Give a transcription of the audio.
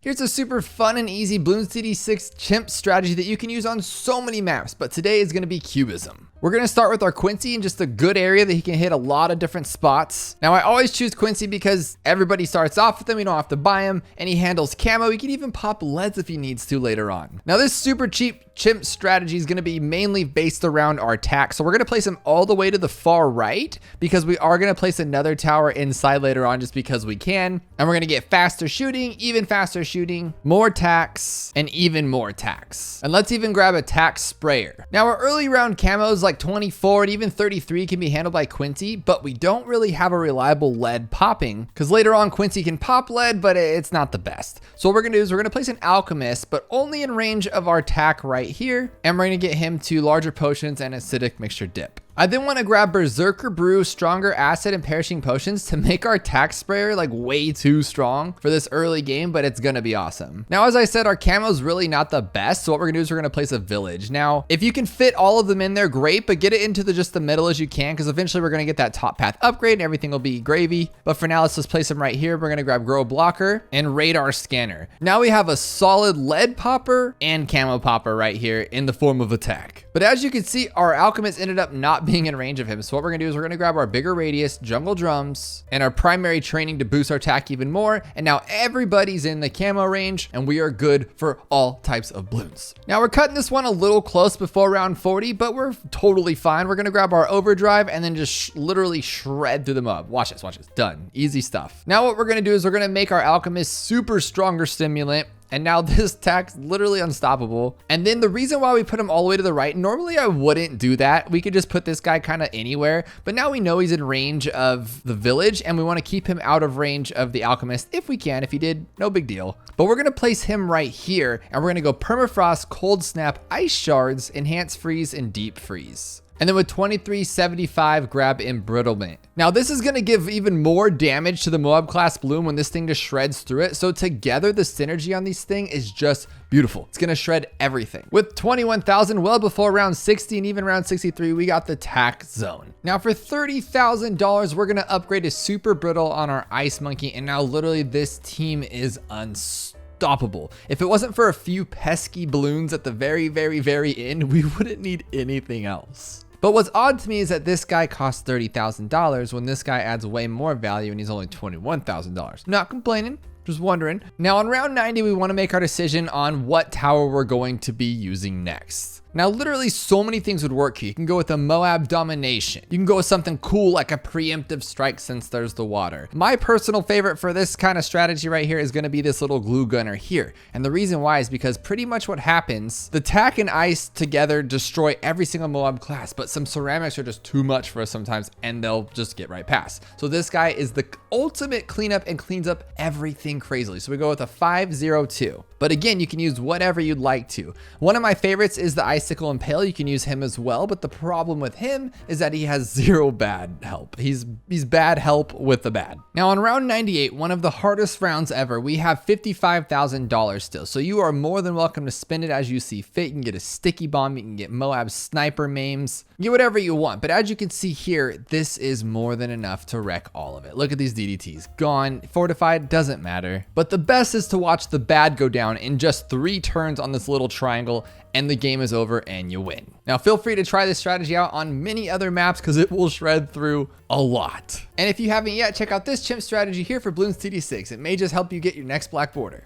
Here's a super fun and easy Bloons TD6 chimp strategy that you can use on so many maps, but today is going to be Cubism. We're going to start with our Quincy in just a good area that he can hit a lot of different spots. Now, I always choose Quincy because everybody starts off with him. You don't have to buy him, and he handles camo. He can even pop leads if he needs to later on. Now, this super cheap chimp strategy is going to be mainly based around our attack. So we're going to place him all the way to the far right because we are going to place another tower inside later on just because we can. And we're going to get faster shooting, even faster shooting, more tax, and even more tax. And let's even grab a tax sprayer. Now, our early round camos like 24 and even 33 can be handled by Quincy, but we don't really have a reliable lead popping because later on Quincy can pop lead, but it's not the best. So what we're going to do is we're going to place an alchemist, but only in range of our attack right here, and we're going to get him to larger potions and acidic mixture dip. I then want to grab Berserker Brew, Stronger Acid, and Perishing Potions to make our tax sprayer like way too strong for this early game, but it's going to be awesome. Now, as I said, our camo is really not the best, so what we're going to do is we're going to place a village. Now, if you can fit all of them in there, great, but get it into just the middle as you can, because eventually we're going to get that top path upgrade and everything will be gravy. But for now, let's just place them right here. We're going to grab Grow Blocker and Radar Scanner. Now we have a solid lead popper and camo popper right here in the form of attack. But as you can see, our alchemist ended up not being in range of him. So what we're gonna do is we're gonna grab our bigger radius, jungle drums, and our primary training to boost our attack even more. And now everybody's in the camo range and we are good for all types of bloons. Now we're cutting this one a little close before round 40, but we're totally fine. We're gonna grab our overdrive and then just literally shred through the mob. Watch this, done. Easy stuff. Now what we're gonna do is we're gonna make our alchemist super stronger stimulant. And now this attack's literally unstoppable. And then the reason why we put him all the way to the right, normally I wouldn't do that. We could just put this guy kind of anywhere, but now we know he's in range of the village and we want to keep him out of range of the alchemist if we can. If he did, no big deal. But we're going to place him right here and we're going to go permafrost, cold snap, ice shards, enhance freeze, and deep freeze. And then with 2375, grab embrittlement. Now this is gonna give even more damage to the Moab class bloom when this thing just shreds through it. So together the synergy on these thing is just beautiful. It's gonna shred everything. With 21,000, well before round 60 and even round 63, we got the tack zone. Now for $30,000, we're gonna upgrade to super brittle on our ice monkey. And now literally this team is unstoppable. If it wasn't for a few pesky balloons at the very end, we wouldn't need anything else. But what's odd to me is that this guy costs $30,000 when this guy adds way more value and he's only $21,000. Not complaining, just wondering. Now on round 90, we want to make our decision on what tower we're going to be using next. Now, literally so many things would work here. You can go with a Moab domination. You can go with something cool like a preemptive strike since there's the water. My personal favorite for this kind of strategy right here is going to be this little glue gunner here. And the reason why is because pretty much what happens, the tack and ice together destroy every single Moab class, but some ceramics are just too much for us sometimes and they'll just get right past. So this guy is the ultimate cleanup and cleans up everything crazily. So we go with a 502. But again, you can use whatever you'd like to. One of my favorites is the Icicle Impale. You can use him as well, but the problem with him is that he has zero bad help. He's bad help with the bad. Now on round 98, one of the hardest rounds ever, we have $55,000 still. So you are more than welcome to spend it as you see fit. You can get a sticky bomb, you can get Moab sniper maims, get whatever you want. But as you can see here, this is more than enough to wreck all of it. Look at these DDTs, gone. Fortified, doesn't matter. But the best is to watch the bad go down in just 3 turns on this little triangle and the game is over and you win. Now feel free to try this strategy out on many other maps because it will shred through a lot. And if you haven't yet, check out this chimp strategy here for Bloons TD6. It may just help you get your next black border.